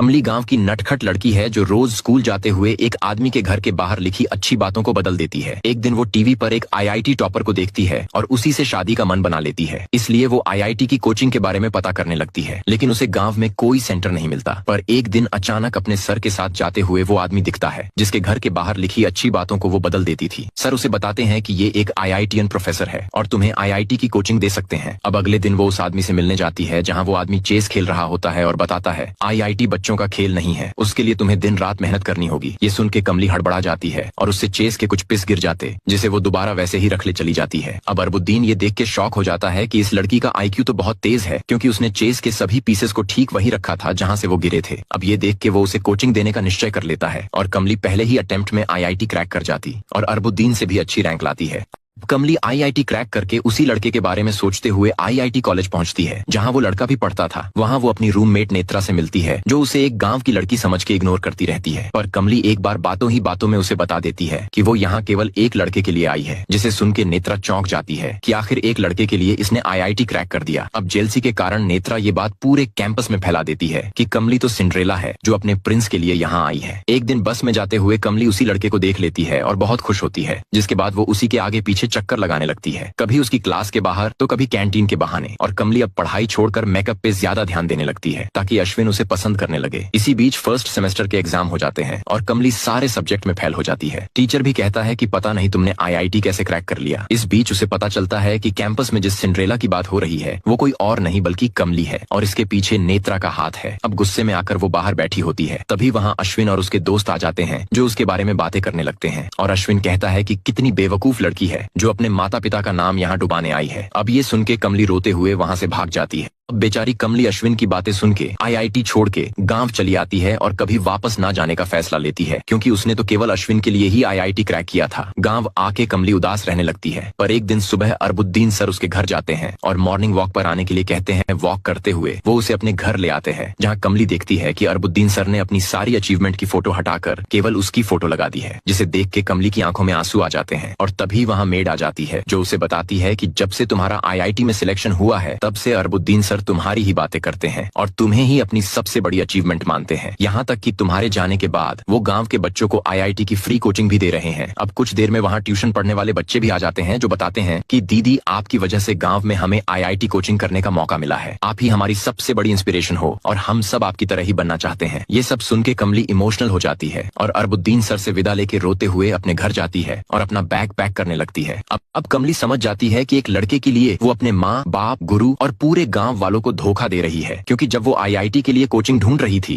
कमली गांव की नटखट लड़की है जो रोज स्कूल जाते हुए एक आदमी के घर के बाहर लिखी अच्छी बातों को बदल देती है। एक दिन वो टीवी पर एक आईआईटी टॉपर को देखती है और उसी से शादी का मन बना लेती है। इसलिए वो आईआईटी की कोचिंग के बारे में पता करने लगती है, लेकिन उसे गांव में कोई सेंटर नहीं मिलता। पर एक दिन अचानक अपने सर के साथ जाते हुए वो आदमी दिखता है जिसके घर के बाहर लिखी अच्छी बातों को वो बदल देती थी। सर उसे बताते हैं कि ये एक आईआईटीएन प्रोफेसर है और तुम्हें आईआईटी की कोचिंग दे सकते हैं। अब अगले दिन वो उस आदमी से मिलने जाती है जहाँ वो आदमी चेस खेल रहा होता है और बताता है आईआईटी बच्चों का खेल नहीं है, उसके लिए तुम्हें दिन रात मेहनत करनी होगी। ये सुन के कमली हड़बड़ा जाती है और उससे चेस के कुछ पीस गिर जाते जिसे वो दोबारा वैसे ही रख ले चली जाती है। अब अरबुद्दीन ये देख के शॉक हो जाता है कि इस लड़की का आईक्यू तो बहुत तेज है, क्योंकि उसने चेस के सभी पीसेस को ठीक वहीं रखा था जहाँ से वो गिरे थे। अब ये देख के वो उसे कोचिंग देने का निश्चय कर लेता है और कमली पहले ही अटेम्प्ट में आईआईटी क्रैक कर जाती और अरबुद्दीन से भी अच्छी रैंक लाती है। कमली आईआईटी क्रैक करके उसी लड़के के बारे में सोचते हुए आईआईटी कॉलेज पहुंचती है जहां वो लड़का भी पढ़ता था। वहां वो अपनी रूममेट नेत्रा से मिलती है जो उसे एक गांव की लड़की समझ के इग्नोर करती रहती है। पर कमली एक बार बातों ही बातों में उसे बता देती है कि वो यहाँ केवल एक लड़के के लिए आई है, जिसे सुन के नेत्रा चौंक जाती है कि आखिर एक लड़के के लिए इसने आईआईटी क्रैक कर दिया। अब जेलसी के कारण नेत्रा ये बात पूरे कैंपस में फैला देती है कि कमली तो सिंड्रेला है जो अपने प्रिंस के लिए यहाँ आई है। एक दिन बस में जाते हुए कमली उसी लड़के को देख लेती है और बहुत खुश होती है, जिसके बाद वो उसी के आगे पीछे चक्कर लगाने लगती है, कभी उसकी क्लास के बाहर तो कभी कैंटीन के बहाने। और कमली अब पढ़ाई छोड़कर मेकअप पे ज्यादा ध्यान देने लगती है ताकि अश्विन उसे पसंद करने लगे। इसी बीच फर्स्ट सेमेस्टर के एग्जाम हो जाते हैं और कमली सारे सब्जेक्ट में फेल हो जाती है। टीचर भी कहता है कि पता नहीं तुमने आईआईटी कैसे क्रैक कर लिया। इस बीच उसे पता चलता है कि कैंपस में जिस सिंड्रेला की बात हो रही है वो कोई और नहीं बल्कि कमली है और इसके पीछे नेत्रा का हाथ है। अब गुस्से में आकर वो बाहर बैठी होती है, तभी वहाँ अश्विन और उसके दोस्त आ जाते हैं जो उसके बारे में बातें करने लगते हैं। और अश्विन कहता है कि कितनी बेवकूफ लड़की है जो अपने माता पिता का नाम यहाँ डुबाने आई है। अब ये सुन के कमली रोते हुए वहाँ से भाग जाती है। अब बेचारी कमली अश्विन की बातें सुन के आईआईटी छोड़ के गांव चली आती है और कभी वापस ना जाने का फैसला लेती है, क्योंकि उसने तो केवल अश्विन के लिए ही आईआईटी क्रैक किया था। गांव आके कमली उदास रहने लगती है। पर एक दिन सुबह अरबुद्दीन सर उसके घर जाते हैं और मॉर्निंग वॉक पर आने के लिए कहते हैं। वॉक करते हुए वो उसे अपने घर ले आते हैं, जहाँ कमली देखती है कि अरबुद्दीन सर ने अपनी सारी अचीवमेंट की फोटो हटाकर केवल उसकी फोटो लगा दी है, जिसे देख के कमली की आंखों में आंसू आ जाते हैं। और तभी वहाँ मेड आ जाती है जो उसे बताती है कि जब से तुम्हारा आईआईटी में सिलेक्शन हुआ है तब से अरबुद्दीन सर तुम्हारी ही बातें करते हैं और तुम्हें ही अपनी सबसे बड़ी अचीवमेंट मानते हैं। यहाँ तक कि तुम्हारे जाने के बाद वो गांव के बच्चों को आईआईटी की फ्री कोचिंग भी दे रहे हैं। अब कुछ देर में वहाँ ट्यूशन पढ़ने वाले बच्चे भी आ जाते हैं जो बताते हैं कि दीदी आपकी वजह से गांव में हमें आईआईटी कोचिंग करने का मौका मिला है, आप ही हमारी सबसे बड़ी इंस्पिरेशन हो और हम सब आपकी तरह ही बनना चाहते हैं। ये सब सुन के कमली इमोशनल हो जाती है और अरबुद्दीन सर से विदा लेके रोते हुए अपने घर जाती है और अपना बैग पैक करने लगती है। अब कमली समझ जाती है कि एक लड़के के लिए वो अपने माँ बाप गुरु और पूरे गाँव वालों को धोखा दे रही है, क्योंकि जब वो आईआईटी के लिए कोचिंग ढूंढ रही थी